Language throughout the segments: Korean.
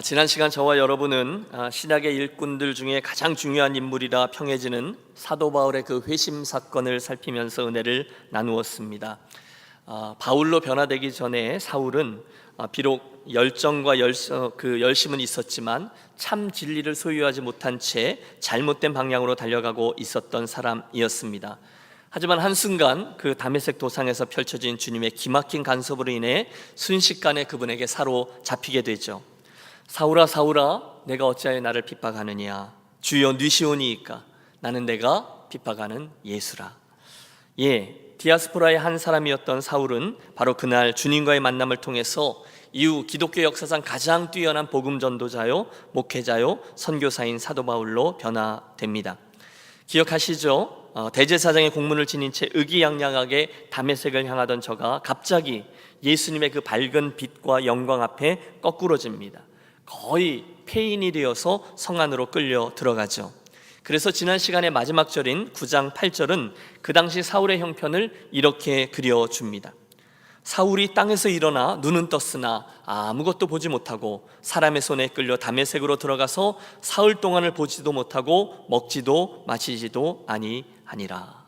지난 시간 저와 여러분은 신약의 일꾼들 중에 가장 중요한 인물이라 평해지는 사도 바울의 그 회심 사건을 살피면서 은혜를 나누었습니다. 바울로 변화되기 전에 사울은 비록 열정과 열심은 있었지만 참 진리를 소유하지 못한 채 잘못된 방향으로 달려가고 있었던 사람이었습니다. 하지만 한순간 그 다메섹 도상에서 펼쳐진 주님의 기막힌 간섭으로 인해 순식간에 그분에게 사로잡히게 되죠. 사울아 사울아 내가 어찌하여 나를 핍박하느냐, 주여 뉘시오니이까 나는 내가 핍박하는 예수라. 디아스포라의 한 사람이었던 사울은 바로 그날 주님과의 만남을 통해서 이후 기독교 역사상 가장 뛰어난 복음 전도자요, 목회자요, 선교사인 사도 바울로 변화됩니다. 기억하시죠? 대제사장의 공문을 지닌 채 의기양양하게 다메섹을 향하던 저가 갑자기 예수님의 그 밝은 빛과 영광 앞에 거꾸러집니다. 거의 폐인이 되어서 성 안으로 끌려 들어가죠. 그래서 지난 시간의 마지막 절인 9장 8절은 그 당시 사울의 형편을 이렇게 그려줍니다. 사울이 땅에서 일어나 눈은 떴으나 아무것도 보지 못하고 사람의 손에 끌려 다메섹으로 들어가서 사흘 동안을 보지도 못하고 먹지도 마시지도 아니하니라.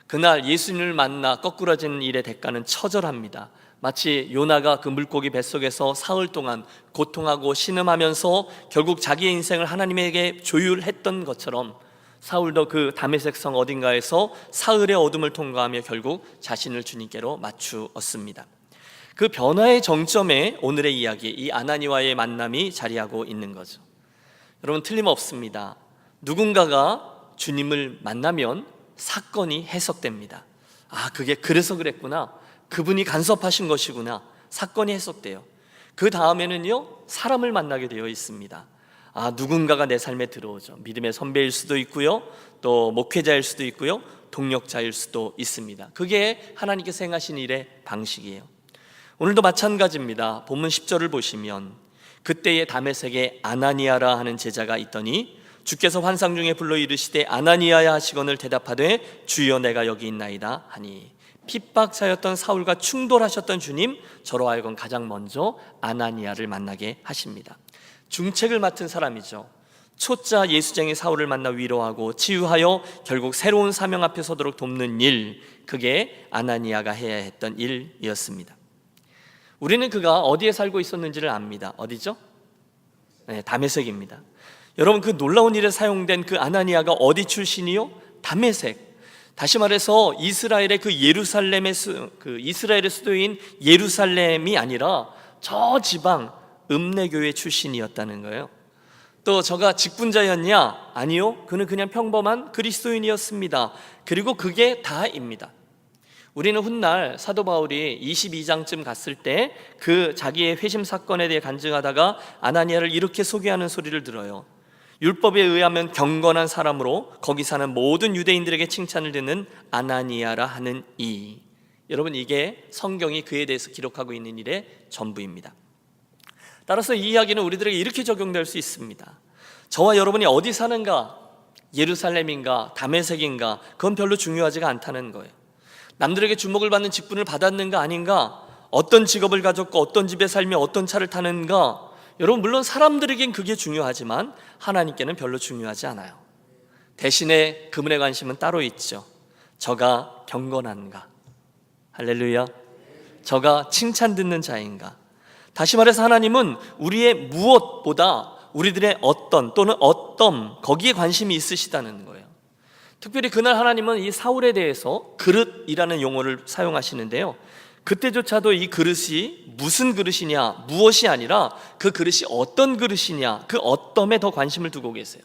그날 예수님을 만나 거꾸러진 일의 대가는 처절합니다. 마치 요나가 그 물고기 뱃속에서 사흘 동안 고통하고 신음하면서 결국 자기의 인생을 하나님에게 조율했던 것처럼 사울도 그 다메섹 성 어딘가에서 사흘의 어둠을 통과하며 결국 자신을 주님께로 맞추었습니다. 그 변화의 정점에 오늘의 이야기, 이 아나니와의 만남이 자리하고 있는 거죠. 여러분, 틀림없습니다. 누군가가 주님을 만나면 사건이 해석됩니다. 그게 그래서 그랬구나, 그분이 간섭하신 것이구나, 사건이 해석돼요. 그 다음에는요, 사람을 만나게 되어 있습니다. 누군가가 내 삶에 들어오죠. 믿음의 선배일 수도 있고요, 또 목회자일 수도 있고요, 동력자일 수도 있습니다. 그게 하나님께서 행하신 일의 방식이에요. 오늘도 마찬가지입니다. 본문 10절을 보시면 그때의 다메섹에 아나니아라 하는 제자가 있더니 주께서 환상 중에 불러 이르시되 아나니아야 하시거늘 대답하되 주여 내가 여기 있나이다 하니, 핍박자였던 사울과 충돌하셨던 주님, 저로 하여금 가장 먼저 아나니아를 만나게 하십니다. 중책을 맡은 사람이죠. 초짜 예수쟁이 사울을 만나 위로하고 치유하여 결국 새로운 사명 앞에 서도록 돕는 일, 그게 아나니아가 해야 했던 일이었습니다. 우리는 그가 어디에 살고 있었는지를 압니다. 어디죠? 다메섹입니다. 여러분, 그 놀라운 일에 사용된 그 아나니아가 어디 출신이요? 다메섹. 다시 말해서 이스라엘의 이스라엘의 수도인 예루살렘이 아니라 저 지방 읍내교회 출신이었다는 거예요. 또 저가 직분자였냐? 아니요, 그는 그냥 평범한 그리스도인이었습니다. 그리고 그게 다입니다. 우리는 훗날 사도 바울이 22장쯤 갔을 때 그 자기의 회심 사건에 대해 간증하다가 아나니아를 이렇게 소개하는 소리를 들어요. 율법에 의하면 경건한 사람으로 거기 사는 모든 유대인들에게 칭찬을 듣는 아나니아라 하는 이. 여러분, 이게 성경이 그에 대해서 기록하고 있는 일의 전부입니다. 따라서 이 이야기는 우리들에게 이렇게 적용될 수 있습니다. 저와 여러분이 어디 사는가, 예루살렘인가 다메섹인가, 그건 별로 중요하지가 않다는 거예요. 남들에게 주목을 받는 직분을 받았는가 아닌가, 어떤 직업을 가졌고 어떤 집에 살며 어떤 차를 타는가, 여러분, 물론 사람들에겐 그게 중요하지만 하나님께는 별로 중요하지 않아요. 대신에 그분의 관심은 따로 있죠. 저가 경건한가, 할렐루야, 저가 칭찬 듣는 자인가. 다시 말해서 하나님은 우리의 무엇보다 우리들의 어떤 또는 어떤, 거기에 관심이 있으시다는 거예요. 특별히 그날 하나님은 이 사울에 대해서 그릇이라는 용어를 사용하시는데요, 그때조차도 이 그릇이 무슨 그릇이냐, 무엇이 아니라 그 그릇이 어떤 그릇이냐, 그 어떤에 더 관심을 두고 계세요.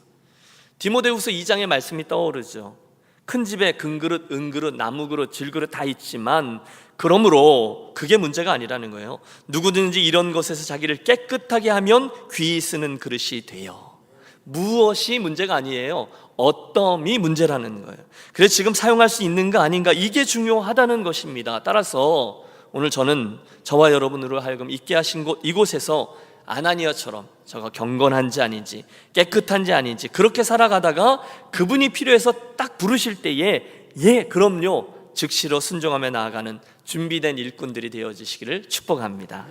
디모데후서 2장의 말씀이 떠오르죠. 큰 집에 금그릇, 은그릇, 나무그릇, 질그릇 다 있지만 그러므로 그게 문제가 아니라는 거예요. 누구든지 이런 것에서 자기를 깨끗하게 하면 귀히 쓰는 그릇이 돼요. 무엇이 문제가 아니에요. 어떤이 문제라는 거예요. 그래서 지금 사용할 수 있는가 아닌가, 이게 중요하다는 것입니다. 따라서 오늘 저는 저와 여러분으로 하여금 있게 하신 곳, 이곳에서 아나니아처럼 저가 경건한지 아닌지, 깨끗한지 아닌지 그렇게 살아가다가 그분이 필요해서 딱 부르실 때에 그럼요, 즉시로 순종하며 나아가는 준비된 일꾼들이 되어지시기를 축복합니다.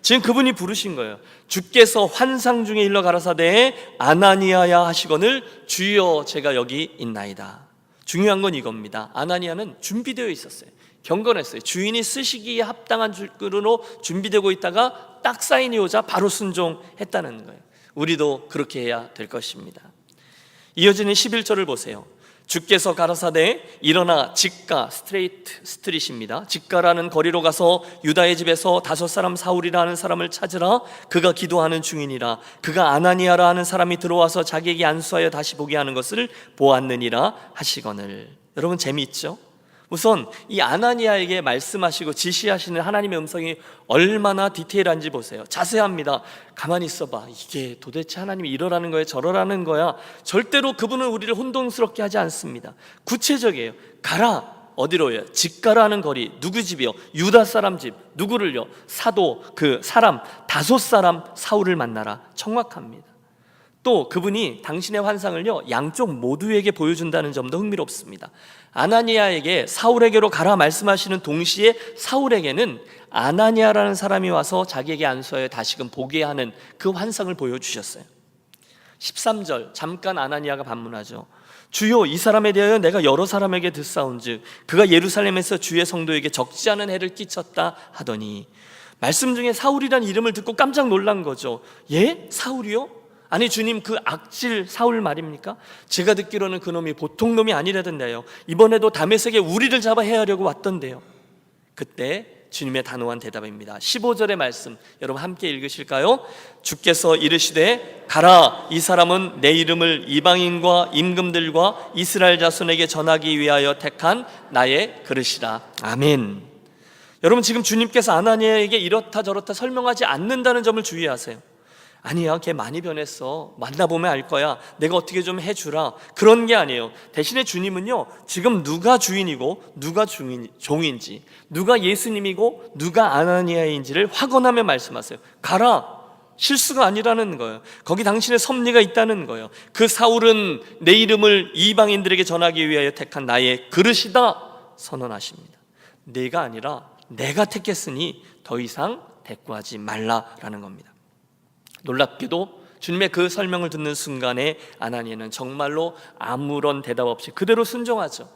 지금 그분이 부르신 거예요. 주께서 환상 중에 일러 가라사대 아나니아야 하시거늘 주여 제가 여기 있나이다. 중요한 건 이겁니다. 아나니아는 준비되어 있었어요. 경건했어요. 주인이 쓰시기에 합당한 줄로 준비되고 있다가 딱 사인이 오자 바로 순종했다는 거예요. 우리도 그렇게 해야 될 것입니다. 이어지는 11절을 보세요. 주께서 가라사대 일어나 직가, 스트릿입니다. 직가라는 거리로 가서 유다의 집에서 5사람 사울이라 하는 사람을 찾으라. 그가 기도하는 중이니라. 그가 아나니아라 하는 사람이 들어와서 자기에게 안수하여 다시 보게 하는 것을 보았느니라 하시거늘. 여러분 재미있죠? 우선 이 아나니아에게 말씀하시고 지시하시는 하나님의 음성이 얼마나 디테일한지 보세요. 자세합니다. 가만히 있어봐. 이게 도대체 하나님이 이러라는 거야 저러라는 거야. 절대로 그분은 우리를 혼동스럽게 하지 않습니다. 구체적이에요. 가라. 어디로요? 직가라는 거리. 누구 집이요? 유다 사람 집. 누구를요? 사도 그 사람 5사람 사울을 만나라. 정확합니다. 또 그분이 당신의 환상을요 양쪽 모두에게 보여준다는 점도 흥미롭습니다. 아나니아에게 사울에게로 가라 말씀하시는 동시에 사울에게는 아나니아라는 사람이 와서 자기에게 안수하여 다시금 보게 하는 그 환상을 보여주셨어요. 13절 잠깐 아나니아가 반문하죠. 주여 이 사람에 대하여 내가 여러 사람에게 듣사온즉 그가 예루살렘에서 주의 성도에게 적지 않은 해를 끼쳤다 하더니, 말씀 중에 사울이라는 이름을 듣고 깜짝 놀란 거죠. 예? 사울이요? 아니 주님, 그 악질 사울 말입니까? 제가 듣기로는 그놈이 보통 놈이 아니라던데요. 이번에도 다메섹에 우리를 잡아 해하려고 왔던데요. 그때 주님의 단호한 대답입니다. 15절의 말씀 여러분 함께 읽으실까요? 주께서 이르시되 가라, 이 사람은 내 이름을 이방인과 임금들과 이스라엘 자손에게 전하기 위하여 택한 나의 그릇이라. 아멘. 여러분 지금 주님께서 아나니아에게 이렇다 저렇다 설명하지 않는다는 점을 주의하세요. 아니야, 걔 많이 변했어. 만나보면 알 거야. 내가 어떻게 좀 해주라. 그런 게 아니에요. 대신에 주님은요, 지금 누가 주인이고 누가 종인지, 누가 예수님이고 누가 아나니아인지를 확언하며 말씀하세요. 가라. 실수가 아니라는 거예요. 거기 당신의 섭리가 있다는 거예요. 그 사울은 내 이름을 이방인들에게 전하기 위하여 택한 나의 그릇이다 선언하십니다. 내가 아니라 내가 택했으니 더 이상 대꾸하지 말라라는 겁니다. 놀랍게도 주님의 그 설명을 듣는 순간에 아나니아는 정말로 아무런 대답 없이 그대로 순종하죠.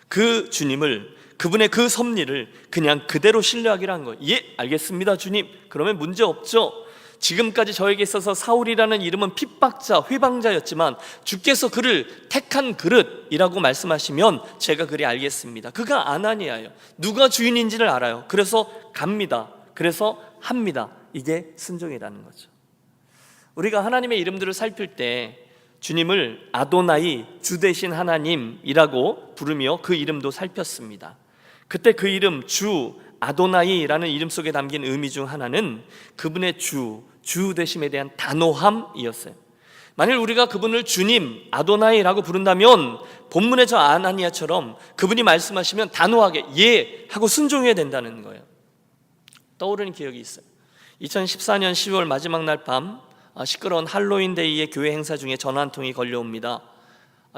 그 주님을, 그분의 그 섭리를 그냥 그대로 신뢰하기로 한 거예요. 예, 알겠습니다 주님. 그러면 문제 없죠. 지금까지 저에게 있어서 사울이라는 이름은 핍박자, 회방자였지만 주께서 그를 택한 그릇이라고 말씀하시면 제가 그리 알겠습니다. 그가 아나니아예요. 누가 주인인지를 알아요. 그래서 갑니다. 그래서 합니다. 이게 순종이라는 거죠. 우리가 하나님의 이름들을 살필 때 주님을 아도나이, 주 되신 하나님이라고 부르며 그 이름도 살폈습니다. 그때 그 이름 주, 아도나이라는 이름 속에 담긴 의미 중 하나는 그분의 주 되심에 대한 단호함이었어요. 만일 우리가 그분을 주님, 아도나이라고 부른다면 본문의 저 아나니아처럼 그분이 말씀하시면 단호하게 예 하고 순종해야 된다는 거예요. 떠오르는 기억이 있어요. 2014년 12월 마지막 날 밤 시끄러운 할로윈데이의 교회 행사 중에 전화 한 통이 걸려옵니다.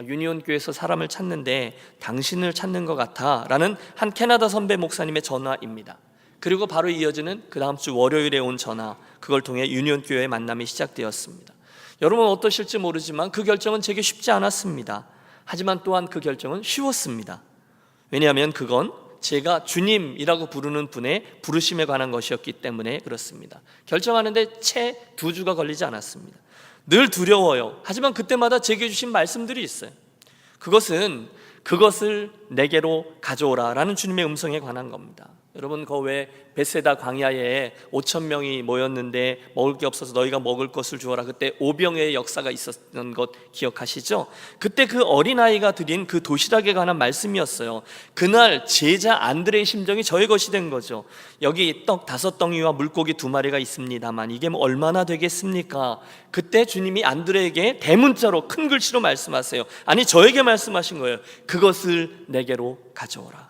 유니온 교회에서 사람을 찾는데 당신을 찾는 것 같아 라는 한 캐나다 선배 목사님의 전화입니다. 그리고 바로 이어지는 그 다음 주 월요일에 온 전화, 그걸 통해 유니온 교회의 만남이 시작되었습니다. 여러분 어떠실지 모르지만 그 결정은 제게 쉽지 않았습니다. 하지만 또한 그 결정은 쉬웠습니다. 왜냐하면 그건 제가 주님이라고 부르는 분의 부르심에 관한 것이었기 때문에 그렇습니다. 결정하는데 채 2주가 걸리지 않았습니다. 늘 두려워요. 하지만 그때마다 제게 주신 말씀들이 있어요. 그것을 내게로 가져오라 라는 주님의 음성에 관한 겁니다. 여러분 그 외 베세다 광야에 5,000명이 모였는데 먹을 게 없어서 너희가 먹을 것을 주어라. 그때 오병의 역사가 있었던 것 기억하시죠? 그때 그 어린아이가 드린 그 도시락에 관한 말씀이었어요. 그날 제자 안드레의 심정이 저의 것이 된 거죠. 여기 떡 5덩이와 물고기 2마리가 있습니다만 이게 뭐 얼마나 되겠습니까? 그때 주님이 안드레에게 대문자로 큰 글씨로 말씀하세요. 아니 저에게 말씀하신 거예요. 그것을 내게로 가져오라.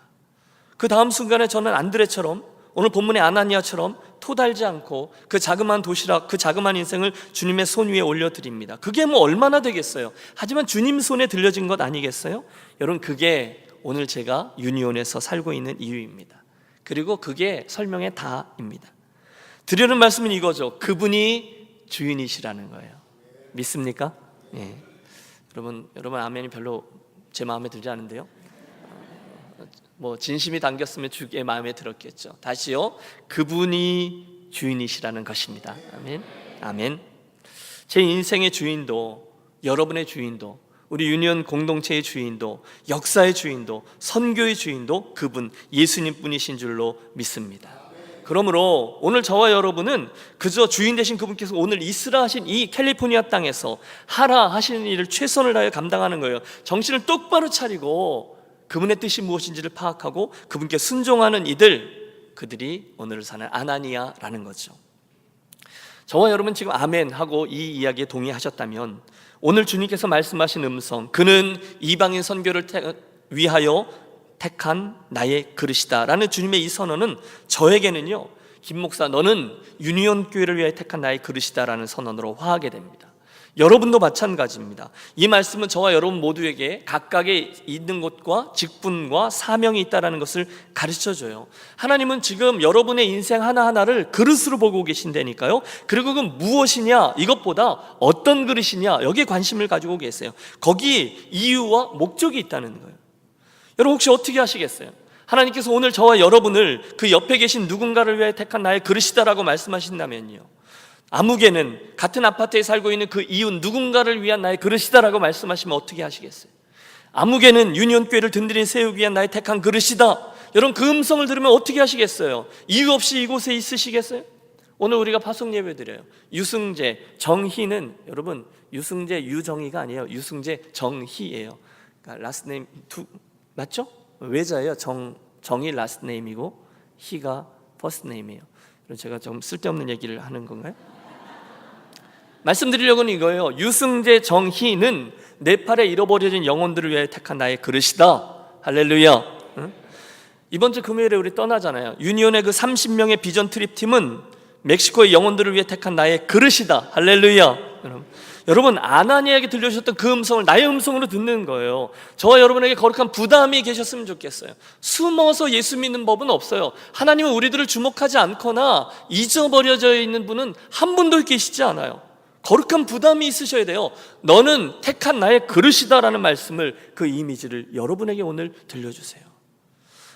그 다음 순간에 저는 안드레처럼 오늘 본문의 아나니아처럼 토달지 않고 그 자그마한 도시락, 그 자그마한 인생을 주님의 손 위에 올려드립니다. 그게 뭐 얼마나 되겠어요? 하지만 주님 손에 들려진 것 아니겠어요? 여러분 그게 오늘 제가 유니온에서 살고 있는 이유입니다. 그리고 그게 설명의 다입니다. 드리는 말씀은 이거죠. 그분이 주인이시라는 거예요. 믿습니까? 예. 여러분 아멘이 별로 제 마음에 들지 않은데요. 뭐 진심이 담겼으면 주의 마음에 들었겠죠. 다시요. 그분이 주인이시라는 것입니다. 아멘. 아멘. 제 인생의 주인도, 여러분의 주인도, 우리 유니온 공동체의 주인도, 역사의 주인도, 선교의 주인도 그분 예수님 분이신 줄로 믿습니다. 그러므로 오늘 저와 여러분은 그저 주인 되신 그분께서 오늘 이스라 하신 이 캘리포니아 땅에서 하라 하시는 일을 최선을 다해 감당하는 거예요. 정신을 똑바로 차리고 그분의 뜻이 무엇인지를 파악하고 그분께 순종하는 그들이 오늘을 사는 아나니아라는 거죠. 저와 여러분 지금 아멘 하고 이 이야기에 동의하셨다면 오늘 주님께서 말씀하신 음성, 그는 이방인 선교를 위하여 택한 나의 그릇이다 라는 주님의 이 선언은 저에게는요, 김 목사 너는 유니온 교회를 위해 택한 나의 그릇이다 라는 선언으로 화하게 됩니다. 여러분도 마찬가지입니다. 이 말씀은 저와 여러분 모두에게 각각의 있는 곳과 직분과 사명이 있다는 것을 가르쳐줘요. 하나님은 지금 여러분의 인생 하나하나를 그릇으로 보고 계신다니까요. 그리고 그건 무엇이냐, 이것보다 어떤 그릇이냐, 여기에 관심을 가지고 계세요. 거기에 이유와 목적이 있다는 거예요. 여러분 혹시 어떻게 하시겠어요? 하나님께서 오늘 저와 여러분을 그 옆에 계신 누군가를 위해 택한 나의 그릇이다라고 말씀하신다면요, 아무개는 같은 아파트에 살고 있는 그 이웃 누군가를 위한 나의 그릇이다라고 말씀하시면 어떻게 하시겠어요? 아무개는 유니온교회를 든든히 세우기 위한 나의 택한 그릇이다. 여러분 그 음성을 들으면 어떻게 하시겠어요? 이유 없이 이곳에 있으시겠어요? 오늘 우리가 파송 예배 드려요. 유승재, 정희는 여러분 유승재, 유정희가 아니에요. 유승재, 정희예요. 그러니까 라스트네임 맞죠? 외자예요. 정희 라스트네임이고 희가 퍼스트네임이에요. 제가 좀 쓸데없는 얘기를 하는 건가요? 말씀드리려고는 이거예요. 유승재, 정희는 네팔에 잃어버려진 영혼들을 위해 택한 나의 그릇이다. 할렐루야. 응? 이번 주 금요일에 우리 떠나잖아요. 유니온의 그 30명의 비전 트립 팀은 멕시코의 영혼들을 위해 택한 나의 그릇이다. 할렐루야. 여러분 아나니아에게 들려주셨던 그 음성을 나의 음성으로 듣는 거예요. 저와 여러분에게 거룩한 부담이 계셨으면 좋겠어요. 숨어서 예수 믿는 법은 없어요. 하나님은 우리들을 주목하지 않거나 잊어버려져 있는 분은 한 분도 계시지 않아요. 거룩한 부담이 있으셔야 돼요. 너는 택한 나의 그릇이다라는 말씀을, 그 이미지를 여러분에게 오늘 들려주세요.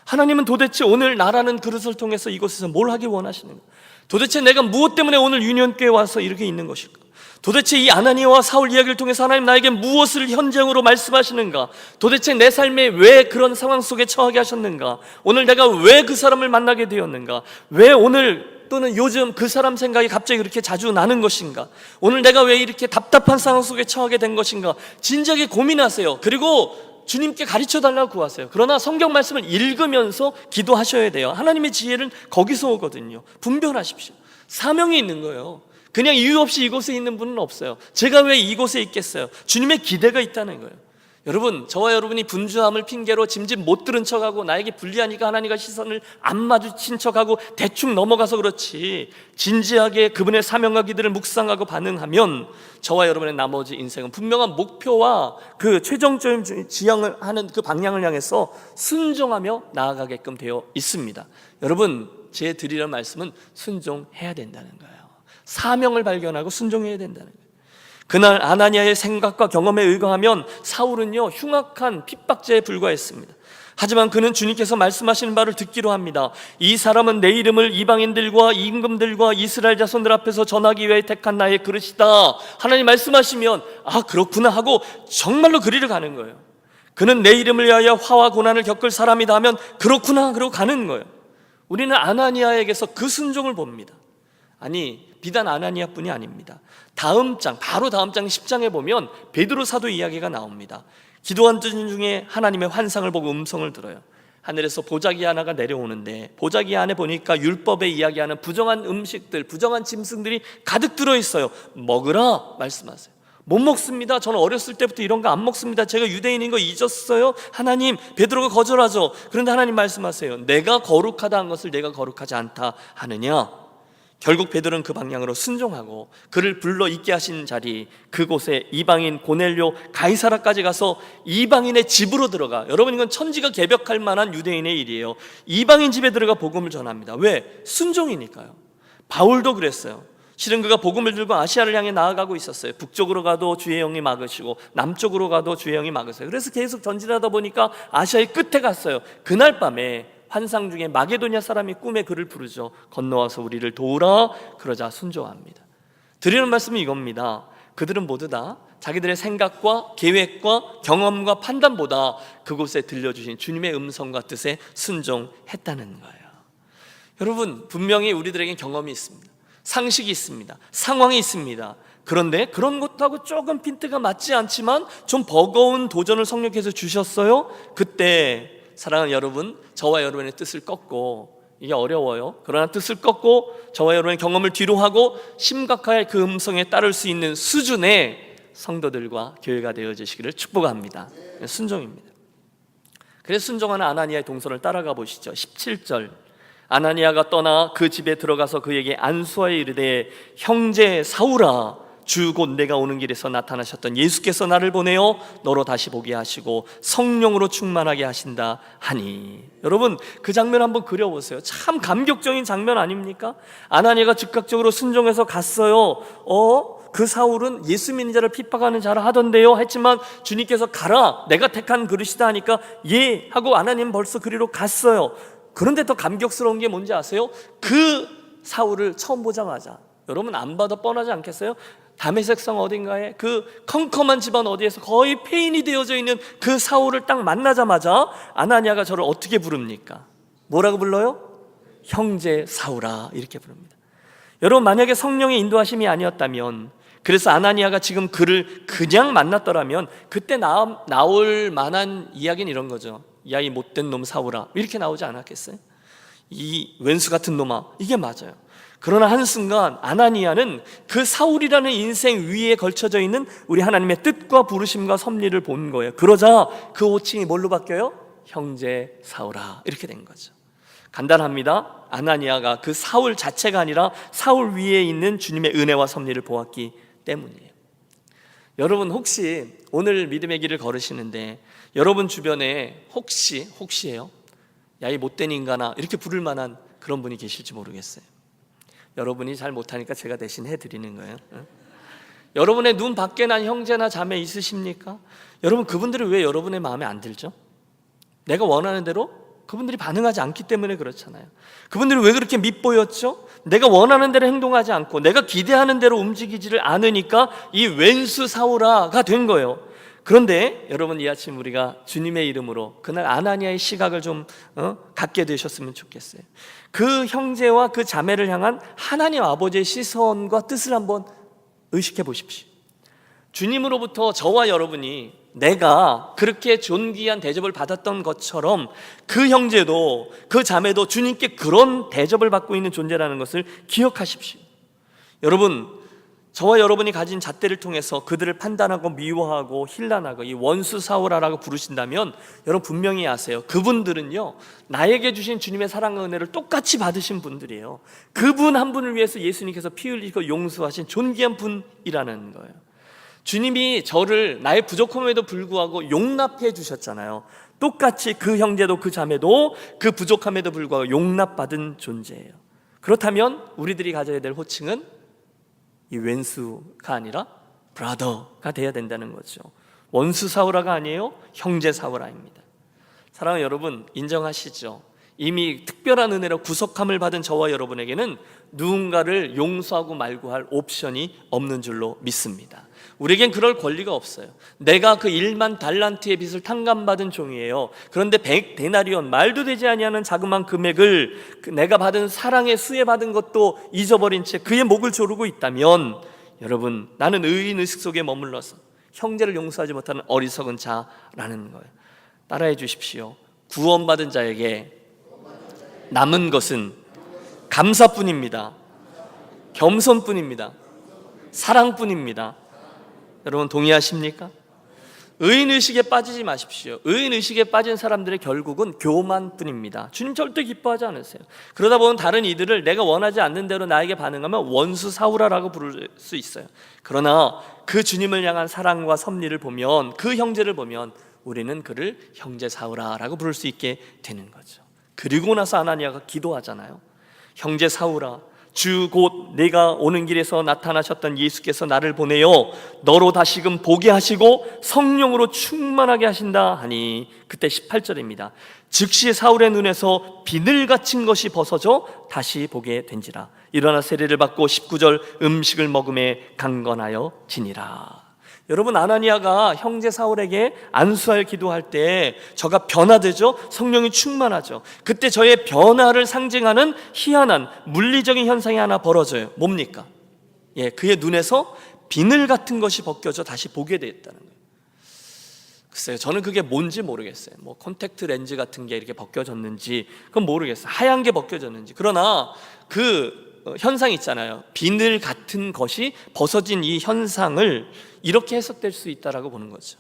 하나님은 도대체 오늘 나라는 그릇을 통해서 이곳에서 뭘 하기 원하시는가? 도대체 내가 무엇 때문에 오늘 유니온교회에 와서 이렇게 있는 것일까? 도대체 이 아나니아와 사울 이야기를 통해서 하나님 나에게 무엇을 현장으로 말씀하시는가? 도대체 내 삶에 왜 그런 상황 속에 처하게 하셨는가? 오늘 내가 왜 그 사람을 만나게 되었는가? 왜 오늘 또는 요즘 그 사람 생각이 갑자기 그렇게 자주 나는 것인가? 오늘 내가 왜 이렇게 답답한 상황 속에 처하게 된 것인가? 진지하게 고민하세요. 그리고 주님께 가르쳐 달라고 구하세요. 그러나 성경 말씀을 읽으면서 기도하셔야 돼요. 하나님의 지혜는 거기서 오거든요. 분별하십시오. 사명이 있는 거예요. 그냥 이유 없이 이곳에 있는 분은 없어요. 제가 왜 이곳에 있겠어요? 주님의 기대가 있다는 거예요. 여러분, 저와 여러분이 분주함을 핑계로 짐짓 못 들은 척하고 나에게 불리하니까 하나님과 시선을 안 마주친 척하고 대충 넘어가서 그렇지, 진지하게 그분의 사명과 기도를 묵상하고 반응하면 저와 여러분의 나머지 인생은 분명한 목표와 그 최종적인 지향을 하는 그 방향을 향해서 순종하며 나아가게끔 되어 있습니다. 여러분, 제 드리는 말씀은 순종해야 된다는 거예요. 사명을 발견하고 순종해야 된다는 거예요. 그날 아나니아의 생각과 경험에 의거하면 사울은요 흉악한 핍박죄에 불과했습니다. 하지만 그는 주님께서 말씀하시는 바를 듣기로 합니다. 이 사람은 내 이름을 이방인들과 임금들과 이스라엘 자손들 앞에서 전하기 위해 택한 나의 그릇이다. 하나님 말씀하시면 아 그렇구나 하고 정말로 그리를 가는 거예요. 그는 내 이름을 위하여 화와 고난을 겪을 사람이다 하면 그렇구나 그러고 가는 거예요. 우리는 아나니아에게서 그 순종을 봅니다. 아니 비단 아나니아뿐이 아닙니다. 바로 다음 장 10장에 보면 베드로 사도 이야기가 나옵니다. 기도한 중에 하나님의 환상을 보고 음성을 들어요. 하늘에서 보자기 하나가 내려오는데 보자기 안에 보니까 율법에 이야기하는 부정한 음식들, 부정한 짐승들이 가득 들어있어요. 먹으라 말씀하세요. 못 먹습니다. 저는 어렸을 때부터 이런 거 안 먹습니다. 제가 유대인인 거 잊었어요. 하나님, 베드로가 거절하죠. 그런데 하나님 말씀하세요. 내가 거룩하다 한 것을 내가 거룩하지 않다 하느냐? 결국 베드로는 그 방향으로 순종하고 그를 불러 있게 하신 자리, 그곳에 이방인 고넬료 가이사라까지 가서 이방인의 집으로 들어가. 여러분, 이건 천지가 개벽할 만한 유대인의 일이에요. 이방인 집에 들어가 복음을 전합니다. 왜? 순종이니까요. 바울도 그랬어요. 실은 그가 복음을 들고 아시아를 향해 나아가고 있었어요. 북쪽으로 가도 주의 영이 막으시고 남쪽으로 가도 주의 영이 막으세요. 그래서 계속 전진하다 보니까 아시아의 끝에 갔어요. 그날 밤에 환상 중에 마게도냐 사람이 꿈에 그를 부르죠. 건너와서 우리를 도우라. 그러자 순종합니다. 드리는 말씀은 이겁니다. 그들은 모두 다 자기들의 생각과 계획과 경험과 판단보다 그곳에 들려주신 주님의 음성과 뜻에 순종했다는 거예요. 여러분, 분명히 우리들에겐 경험이 있습니다. 상식이 있습니다. 상황이 있습니다. 그런데 그런 것하고 조금 핀트가 맞지 않지만 좀 버거운 도전을 성령께서 주셨어요. 그때 사랑하는 여러분, 저와 여러분의 뜻을 꺾고, 이게 어려워요. 그러나 뜻을 꺾고 저와 여러분의 경험을 뒤로 하고 심각하게 그 음성에 따를 수 있는 수준의 성도들과 교회가 되어지시기를 축복합니다. 순종입니다. 그래서 순종하는 아나니아의 동선을 따라가 보시죠. 17절, 아나니아가 떠나 그 집에 들어가서 그에게 안수하여 이르되, 형제 사울아, 주 곧 내가 오는 길에서 나타나셨던 예수께서 나를 보내어 너로 다시 보게 하시고 성령으로 충만하게 하신다 하니. 여러분, 그 장면 한번 그려보세요. 참 감격적인 장면 아닙니까? 아나니아가 즉각적으로 순종해서 갔어요. 그 사울은 예수 믿는 자를 핍박하는 자라 하던데요 했지만 주님께서 가라, 내가 택한 그릇이다 하니까 예 하고 아나니아는 벌써 그리로 갔어요. 그런데 더 감격스러운 게 뭔지 아세요? 그 사울을 처음 보자마자, 여러분 안 봐도 뻔하지 않겠어요? 다메섹 성 어딘가에 그 컴컴한 집안 어디에서 거의 폐인이 되어져 있는 그 사울을 딱 만나자마자 아나니아가 저를 어떻게 부릅니까? 뭐라고 불러요? 형제 사울아, 이렇게 부릅니다. 여러분, 만약에 성령의 인도하심이 아니었다면, 그래서 아나니아가 지금 그를 그냥 만났더라면 그때 나올 만한 이야기는 이런 거죠. 야, 이 못된 놈 사울아, 이렇게 나오지 않았겠어요? 이 왼수 같은 놈아, 이게 맞아요. 그러나 한순간 아나니아는 그 사울이라는 인생 위에 걸쳐져 있는 우리 하나님의 뜻과 부르심과 섭리를 본 거예요. 그러자 그 호칭이 뭘로 바뀌어요? 형제 사울아, 이렇게 된 거죠. 간단합니다. 아나니아가 그 사울 자체가 아니라 사울 위에 있는 주님의 은혜와 섭리를 보았기 때문이에요. 여러분, 혹시 오늘 믿음의 길을 걸으시는데 여러분 주변에 혹시예요? 야, 이 못된 인간아, 이렇게 부를 만한 그런 분이 계실지 모르겠어요. 여러분이 잘 못하니까 제가 대신 해드리는 거예요. 여러분의 눈 밖에 난 형제나 자매 있으십니까? 여러분, 그분들이 왜 여러분의 마음에 안 들죠? 내가 원하는 대로 그분들이 반응하지 않기 때문에 그렇잖아요. 그분들이 왜 그렇게 밉보였죠? 내가 원하는 대로 행동하지 않고 내가 기대하는 대로 움직이지를 않으니까 이 왼수 사울아가 된 거예요. 그런데 여러분, 이 아침 우리가 주님의 이름으로 그날 아나니아의 시각을 좀 갖게 되셨으면 좋겠어요. 그 형제와 그 자매를 향한 하나님 아버지의 시선과 뜻을 한번 의식해 보십시오. 주님으로부터 저와 여러분이 내가 그렇게 존귀한 대접을 받았던 것처럼 그 형제도 그 자매도 주님께 그런 대접을 받고 있는 존재라는 것을 기억하십시오. 여러분, 저와 여러분이 가진 잣대를 통해서 그들을 판단하고 미워하고 힐난하고 이 원수 사울아라고 부르신다면 여러분 분명히 아세요. 그분들은요, 나에게 주신 주님의 사랑과 은혜를 똑같이 받으신 분들이에요. 그분 한 분을 위해서 예수님께서 피 흘리고 용서하신 존귀한 분이라는 거예요. 주님이 저를 나의 부족함에도 불구하고 용납해 주셨잖아요. 똑같이 그 형제도 그 자매도 그 부족함에도 불구하고 용납받은 존재예요. 그렇다면 우리들이 가져야 될 호칭은 이 왼수가 아니라 브라더가 돼야 된다는 거죠. 원수 사울아가 아니에요, 형제 사울아입니다. 사랑하는 여러분, 인정하시죠? 이미 특별한 은혜로 구속함을 받은 저와 여러분에게는 누군가를 용서하고 말고 할 옵션이 없는 줄로 믿습니다. 우리에겐 그럴 권리가 없어요. 내가 그 1만 달란트의 빚을 탕감받은 종이에요. 그런데 100데나리온, 말도 되지 아니하는 자그마한 금액을 내가 받은 사랑의 수혜받은 것도 잊어버린 채 그의 목을 조르고 있다면, 여러분, 나는 의인 의식 속에 머물러서 형제를 용서하지 못하는 어리석은 자라는 거예요. 따라해 주십시오. 구원받은 자에게 남은 것은 감사뿐입니다. 겸손뿐입니다. 사랑뿐입니다. 여러분 동의하십니까? 의인의식에 빠지지 마십시오. 의인의식에 빠진 사람들의 결국은 교만뿐입니다. 주님 절대 기뻐하지 않으세요. 그러다 보면 다른 이들을 내가 원하지 않는 대로 나에게 반응하면 원수 사울아라고 부를 수 있어요. 그러나 그 주님을 향한 사랑과 섭리를 보면, 그 형제를 보면 우리는 그를 형제 사울아라고 부를 수 있게 되는 거죠. 그리고 나서 아나니아가 기도하잖아요. 형제 사울아, 주 곧 내가 오는 길에서 나타나셨던 예수께서 나를 보내어 너로 다시금 보게 하시고 성령으로 충만하게 하신다 하니, 그때 18절입니다. 즉시 사울의 눈에서 비늘 갇힌 것이 벗어져 다시 보게 된지라. 일어나 세례를 받고 19절 음식을 먹음에 강건하여 지니라. 여러분, 아나니아가 형제 사울에게 안수하여 기도할 때 저가 변화되죠. 성령이 충만하죠. 그때 저의 변화를 상징하는 희한한 물리적인 현상이 하나 벌어져요. 뭡니까? 그의 눈에서 비늘 같은 것이 벗겨져 다시 보게 되었다는 거예요. 글쎄요, 저는 그게 뭔지 모르겠어요. 뭐 콘택트 렌즈 같은 게 이렇게 벗겨졌는지 그건 모르겠어요. 하얀 게 벗겨졌는지. 그러나 그 현상 있잖아요. 비늘 같은 것이 벗어진 이 현상을 이렇게 해석될 수 있다라고 보는 거죠.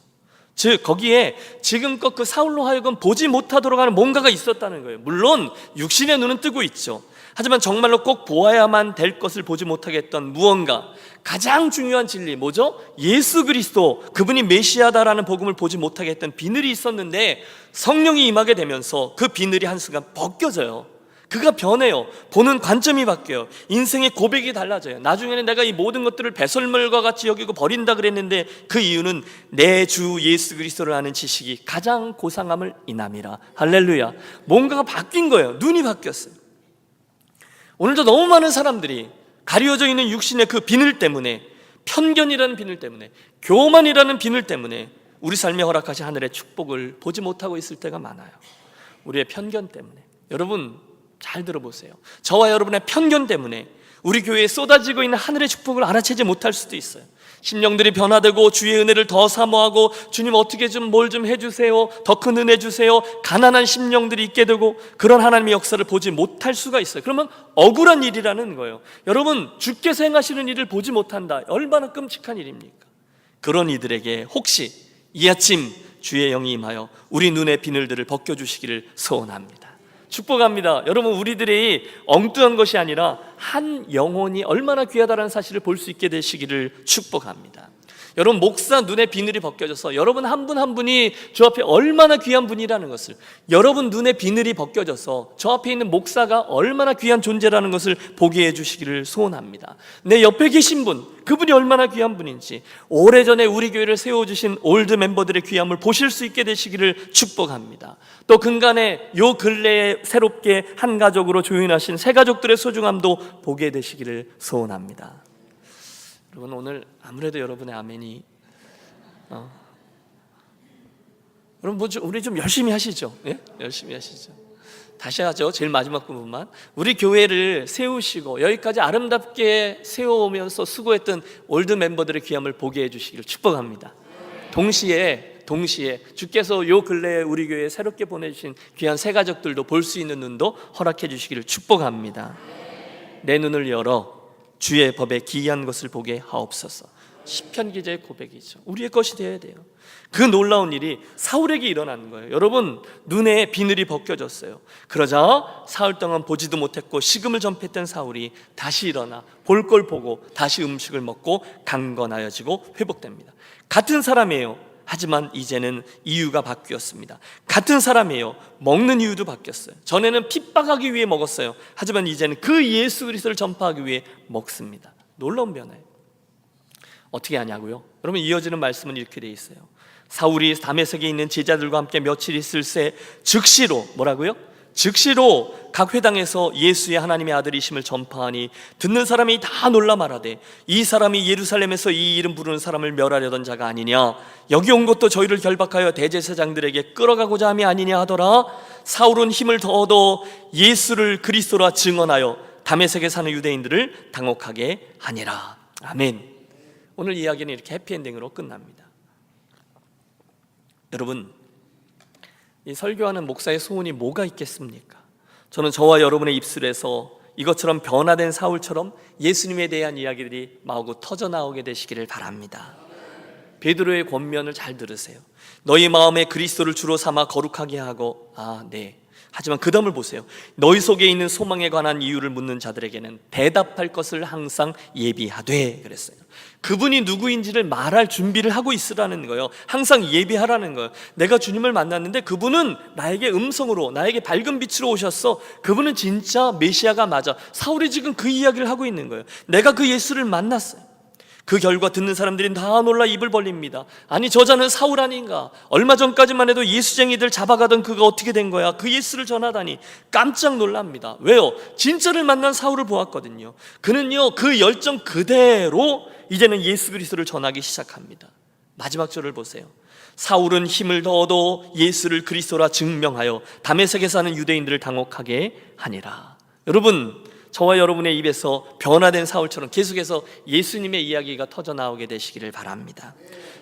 즉 거기에 지금껏 그 사울로 하여금 보지 못하도록 하는 뭔가가 있었다는 거예요. 물론 육신의 눈은 뜨고 있죠. 하지만 정말로 꼭 보아야만 될 것을 보지 못하게 했던 무언가, 가장 중요한 진리 뭐죠? 예수 그리스도, 그분이 메시아다라는 복음을 보지 못하게 했던 비늘이 있었는데 성령이 임하게 되면서 그 비늘이 한순간 벗겨져요. 그가 변해요. 보는 관점이 바뀌어요. 인생의 고백이 달라져요. 나중에는 내가 이 모든 것들을 배설물과 같이 여기고 버린다 그랬는데 그 이유는 내 주 예수 그리스도를 아는 지식이 가장 고상함을 인함이라. 할렐루야. 뭔가가 바뀐 거예요. 눈이 바뀌었어요. 오늘도 너무 많은 사람들이 가려져 있는 육신의 그 비늘 때문에, 편견이라는 비늘 때문에, 교만이라는 비늘 때문에 우리 삶에 허락하신 하늘의 축복을 보지 못하고 있을 때가 많아요. 우리의 편견 때문에. 여러분 잘 들어보세요. 저와 여러분의 편견 때문에 우리 교회에 쏟아지고 있는 하늘의 축복을 알아채지 못할 수도 있어요. 심령들이 변화되고 주의 은혜를 더 사모하고 주님 어떻게 좀 뭘 좀 해주세요, 더 큰 은혜 주세요, 가난한 심령들이 있게 되고 그런 하나님의 역사를 보지 못할 수가 있어요. 그러면 억울한 일이라는 거예요. 여러분, 주께서 행하시는 일을 보지 못한다, 얼마나 끔찍한 일입니까? 그런 이들에게 혹시 이 아침 주의 영이 임하여 우리 눈의 비늘들을 벗겨주시기를 소원합니다. 축복합니다. 여러분, 우리들이 엉뚱한 것이 아니라 한 영혼이 얼마나 귀하다는 사실을 볼 수 있게 되시기를 축복합니다. 여러분, 목사 눈에 비늘이 벗겨져서 여러분 한 분 한 분이 저 앞에 얼마나 귀한 분이라는 것을, 여러분 눈에 비늘이 벗겨져서 저 앞에 있는 목사가 얼마나 귀한 존재라는 것을 보게 해주시기를 소원합니다. 내 옆에 계신 분, 그분이 얼마나 귀한 분인지, 오래전에 우리 교회를 세워주신 올드 멤버들의 귀함을 보실 수 있게 되시기를 축복합니다. 또 근간에 요 근래에 새롭게 한 가족으로 조인하신 새 가족들의 소중함도 보게 되시기를 소원합니다. 여러분, 오늘 아무래도 여러분의 아멘이 여러분 우리 좀 열심히 하시죠. 예? 열심히 하시죠. 다시 하죠. 제일 마지막 부분만. 우리 교회를 세우시고 여기까지 아름답게 세워오면서 수고했던 올드 멤버들의 귀함을 보게 해주시기를 축복합니다. 동시에 주께서 요 근래에 우리 교회에 새롭게 보내주신 귀한 새 가족들도 볼 수 있는 눈도 허락해 주시기를 축복합니다. 내 눈을 열어 주의 법에 기이한 것을 보게 하옵소서. 시편 기자의 고백이죠. 우리의 것이 되어야 돼요. 그 놀라운 일이 사울에게 일어나는 거예요. 여러분, 눈에 비늘이 벗겨졌어요. 그러자 사흘 동안 보지도 못했고 식음을 전폐했던 사울이 다시 일어나 볼 걸 보고 다시 음식을 먹고 강건하여지고 회복됩니다. 같은 사람이에요. 하지만 이제는 이유가 바뀌었습니다. 같은 사람이에요. 먹는 이유도 바뀌었어요. 전에는 핍박하기 위해 먹었어요. 하지만 이제는 그 예수 그리스도를 전파하기 위해 먹습니다. 놀라운 변화예요. 어떻게 하냐고요? 여러분, 이어지는 말씀은 이렇게 돼 있어요. 사울이 다메섹에 있는 제자들과 함께 며칠 있을 새 즉시로, 뭐라고요? 즉시로 각 회당에서 예수의 하나님의 아들이심을 전파하니 듣는 사람이 다 놀라 말하되 이 사람이 예루살렘에서 이 이름 부르는 사람을 멸하려던 자가 아니냐, 여기 온 것도 저희를 결박하여 대제사장들에게 끌어가고자 함이 아니냐 하더라. 사울은 힘을 더 얻어 예수를 그리스도라 증언하여 다메섹에 사는 유대인들을 당혹하게 하니라. 아멘. 오늘 이야기는 이렇게 해피엔딩으로 끝납니다. 여러분, 이 설교하는 목사의 소원이 뭐가 있겠습니까? 저는 저와 여러분의 입술에서 이것처럼 변화된 사울처럼 예수님에 대한 이야기들이 마구 터져나오게 되시기를 바랍니다. 베드로의 권면을 잘 들으세요. 너희 마음에 그리스도를 주로 삼아 거룩하게 하고, 네. 하지만 그 다음을 보세요. 너희 속에 있는 소망에 관한 이유를 묻는 자들에게는 대답할 것을 항상 예비하되 그랬어요. 그분이 누구인지를 말할 준비를 하고 있으라는 거예요. 항상 예비하라는 거예요. 내가 주님을 만났는데 그분은 나에게 음성으로, 나에게 밝은 빛으로 오셨어. 그분은 진짜 메시아가 맞아. 사울이 지금 그 이야기를 하고 있는 거예요. 내가 그 예수를 만났어요. 그 결과 듣는 사람들이 다 놀라 입을 벌립니다. 아니, 저자는 사울 아닌가? 얼마 전까지만 해도 예수쟁이들 잡아가던 그가 어떻게 된 거야? 그 예수를 전하다니 깜짝 놀랍니다. 왜요? 진짜를 만난 사울을 보았거든요. 그는요, 그 열정 그대로 이제는 예수 그리스도를 전하기 시작합니다. 마지막 절을 보세요. 사울은 힘을 더 얻어 예수를 그리스도라 증명하여 다메섹에 사는 유대인들을 당혹하게 하니라. 여러분, 저와 여러분의 입에서 변화된 사울처럼 계속해서 예수님의 이야기가 터져나오게 되시기를 바랍니다.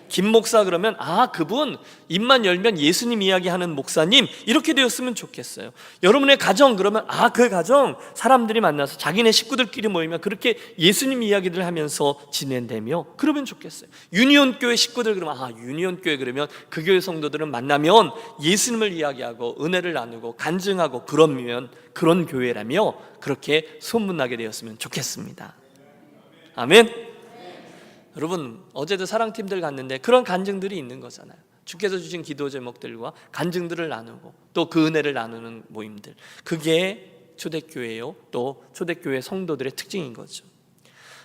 김 목사 그러면 그분 입만 열면 예수님 이야기하는 목사님, 이렇게 되었으면 좋겠어요. 여러분의 가정 그러면 그 가정 사람들이 만나서 자기네 식구들끼리 모이면 그렇게 예수님 이야기를 하면서 지낸다며 그러면 좋겠어요. 유니온교회 식구들 그러면 유니온교회 그러면 그 교회 성도들은 만나면 예수님을 이야기하고 은혜를 나누고 간증하고 그러면 그런 교회라며 그렇게 소문나게 되었으면 좋겠습니다. 아멘. 여러분, 어제도 사랑팀들 갔는데 그런 간증들이 있는 거잖아요. 주께서 주신 기도 제목들과 간증들을 나누고 또 그 은혜를 나누는 모임들, 그게 초대교회요, 또 초대교회 성도들의 특징인 거죠.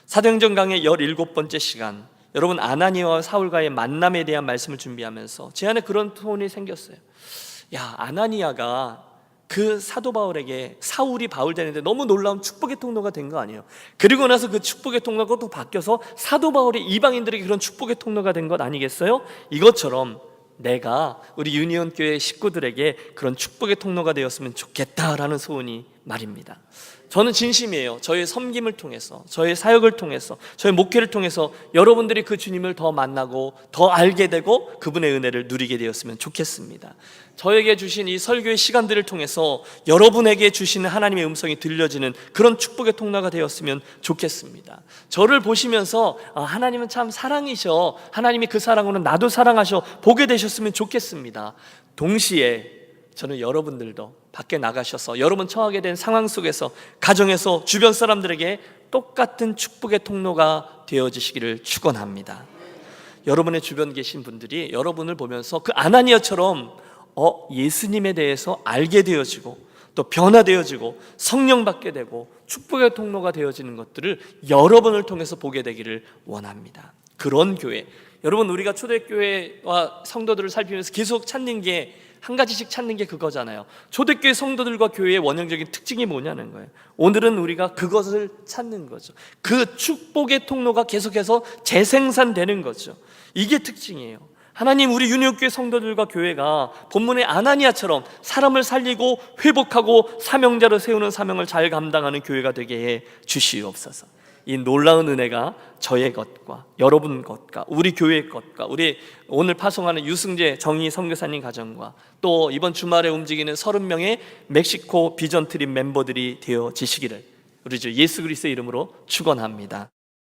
사도행전 강의 17번째 시간, 여러분 아나니아와 사울과의 만남에 대한 말씀을 준비하면서 제 안에 그런 톤이 생겼어요. 아나니아가 그 사도 바울에게 사울이 바울 되는데 너무 놀라운 축복의 통로가 된 거 아니에요? 그리고 나서 그 축복의 통로가 또 바뀌어서 사도 바울이 이방인들에게 그런 축복의 통로가 된 것 아니겠어요? 이것처럼 내가 우리 유니온 교회 식구들에게 그런 축복의 통로가 되었으면 좋겠다라는 소원이 말입니다. 저는 진심이에요. 저의 섬김을 통해서, 저의 사역을 통해서, 저의 목회를 통해서 여러분들이 그 주님을 더 만나고 더 알게 되고 그분의 은혜를 누리게 되었으면 좋겠습니다. 저에게 주신 이 설교의 시간들을 통해서 여러분에게 주시는 하나님의 음성이 들려지는 그런 축복의 통로가 되었으면 좋겠습니다. 저를 보시면서 하나님은 참 사랑이셔, 하나님이 그 사랑으로 나도 사랑하셔 보게 되셨으면 좋겠습니다. 동시에 저는 여러분들도 밖에 나가셔서 여러분 처하게 된 상황 속에서 가정에서 주변 사람들에게 똑같은 축복의 통로가 되어지시기를 축원합니다. 여러분의 주변 계신 분들이 여러분을 보면서 그 아나니아처럼 예수님에 대해서 알게 되어지고 또 변화되어지고 성령 받게 되고 축복의 통로가 되어지는 것들을 여러분을 통해서 보게 되기를 원합니다. 그런 교회, 여러분 우리가 초대교회와 성도들을 살피면서 계속 찾는 게 한 가지씩 찾는 게 그거잖아요. 초대교회 성도들과 교회의 원형적인 특징이 뭐냐는 거예요. 오늘은 우리가 그것을 찾는 거죠. 그 축복의 통로가 계속해서 재생산되는 거죠. 이게 특징이에요. 하나님, 우리 유니온교회 성도들과 교회가 본문의 아나니아처럼 사람을 살리고 회복하고 사명자로 세우는 사명을 잘 감당하는 교회가 되게 해 주시옵소서. 이 놀라운 은혜가 저의 것과 여러분 것과 우리 교회의 것과 우리 오늘 파송하는 유승재 정희 선교사님 가정과 또 이번 주말에 움직이는 30명의 멕시코 비전 트립 멤버들이 되어지시기를 우리 주 예수 그리스도의 이름으로 축원합니다.